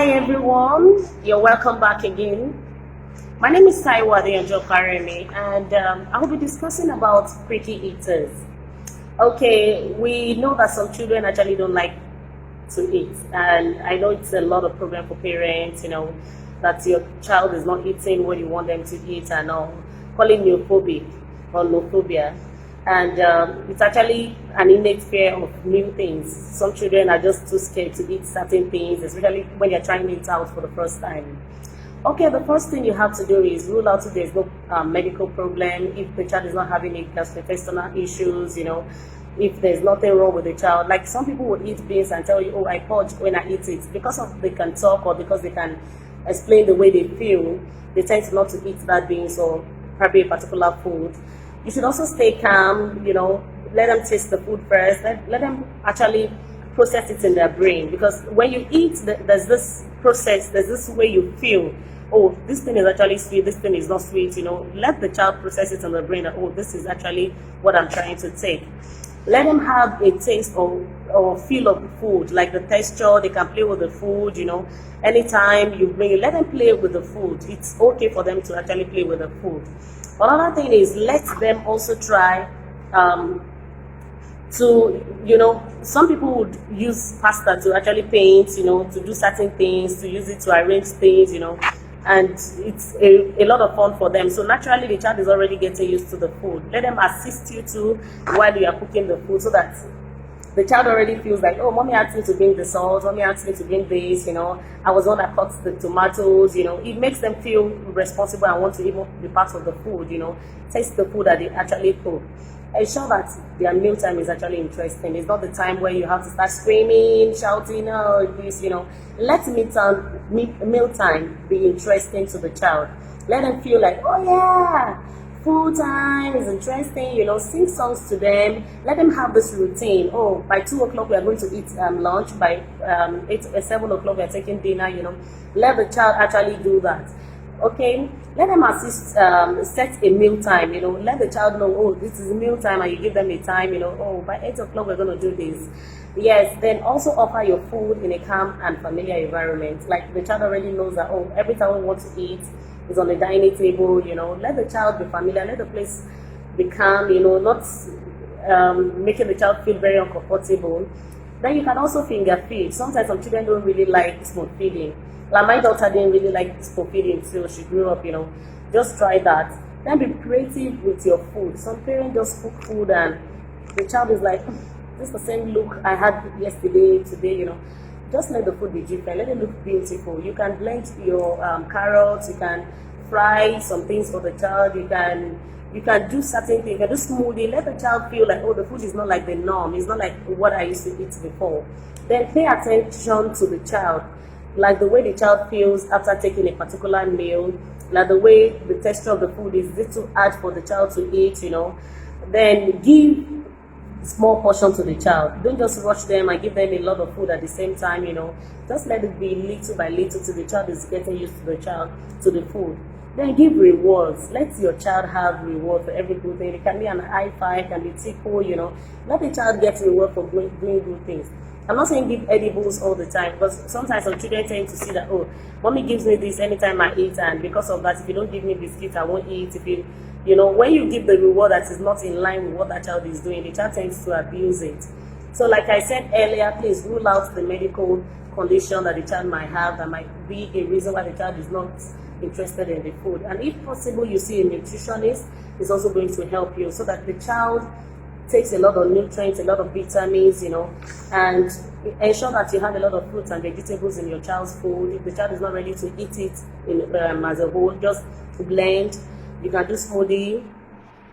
Hi everyone, you're welcome back again. My name is Taiwa Karemi, and I will be discussing about Pricky Eaters. Okay, we know that some children actually don't like to eat, and I know it's a lot of problem for parents, that your child is not eating what you want them to eat and all, calling neophobic or nophobia. And it's actually an innate fear of new things. Some children are just too scared to eat certain things, especially when you're trying it out for the first time. Okay, the first thing you have to do is rule out if there's no medical problem, if the child is not having any gastrointestinal issues, if there's nothing wrong with the child. Like some people will eat beans and tell you, oh, I purge when I eat it. Because they can talk or because they can explain the way they feel, they tend not to eat that beans or probably a particular food. You should also stay calm, let them taste the food first, let them actually process it in their brain. Because when you eat, there's this process, there's this way you feel, oh, this thing is actually sweet, this thing is not sweet, let the child process it in the brain that, oh, this is actually what I'm trying to take. Let them have a taste or feel of the food, like the texture, they can play with the food, anytime you bring it, let them play with the food. It's okay for them to actually play with the food. Another thing is let them also try some people would use pasta to actually paint, to do certain things, to use it to arrange things, and it's a lot of fun for them. So naturally the child is already getting used to the food. Let them assist you too while you are cooking the food so that the child already feels like, oh, mommy asked me to bring the salt, mommy asked me to bring this, I was the one that cut the tomatoes, it makes them feel responsible and want to even be part of the food, taste the food that they actually cook. Ensure that their mealtime is actually interesting. It's not the time where you have to start screaming, shouting, oh, this, Let mealtime be interesting to the child. Let them feel like, oh yeah, food time is interesting, sing songs to them. Let them have this routine. Oh, by 2 o'clock we are going to eat lunch. By 7 o'clock we are taking dinner, Let the child actually do that. Okay, let them assist, set a meal time, let the child know, oh, this is meal time, and you give them a time, oh, by 8 o'clock we're going to do this. Yes, then also offer your food in a calm and familiar environment. Like the child already knows that, oh, every time we want to eat is on the dining table, let the child be familiar, let the place be calm, not making the child feel very uncomfortable. Then you can also finger feed. Sometimes some children don't really like spoon feeding. Like my daughter didn't really like spoon feeding till she grew up, Just try that. Then be creative with your food. Some parents just cook food and the child is like, this is the same look I had yesterday, today, Just let the food be different. Let it look beautiful. You can blend your carrots. You can fry some things for the child. You can do certain things. You can do smoothie. Let the child feel like, oh, the food is not like the norm. It's not like what I used to eat before. Then pay attention to the child. Like the way the child feels after taking a particular meal. Like the way the texture of the food is. Is it too hard for the child to eat, Then give small portion to the child. Don't just rush them and give them a lot of food at the same time, Just let it be little by little till the child is getting used to the food. Then give rewards. Let your child have reward for every good thing. It can be an high five, can be tickle, Let the child get reward for doing good things. I'm not saying give edibles all the time, because sometimes some children tend to see that, oh, mommy gives me this anytime I eat, and because of that, if you don't give me biscuits, I won't eat. If you when you give the reward that is not in line with what that child is doing, the child tends to abuse it. So like I said earlier, please rule out the medical condition that the child might have that might be a reason why the child is not interested in the food. And if possible, you see a nutritionist is also going to help you so that the child takes a lot of nutrients, a lot of vitamins, and ensure that you have a lot of fruits and vegetables in your child's food. If the child is not ready to eat it as a whole, just blend. You can do smoothie,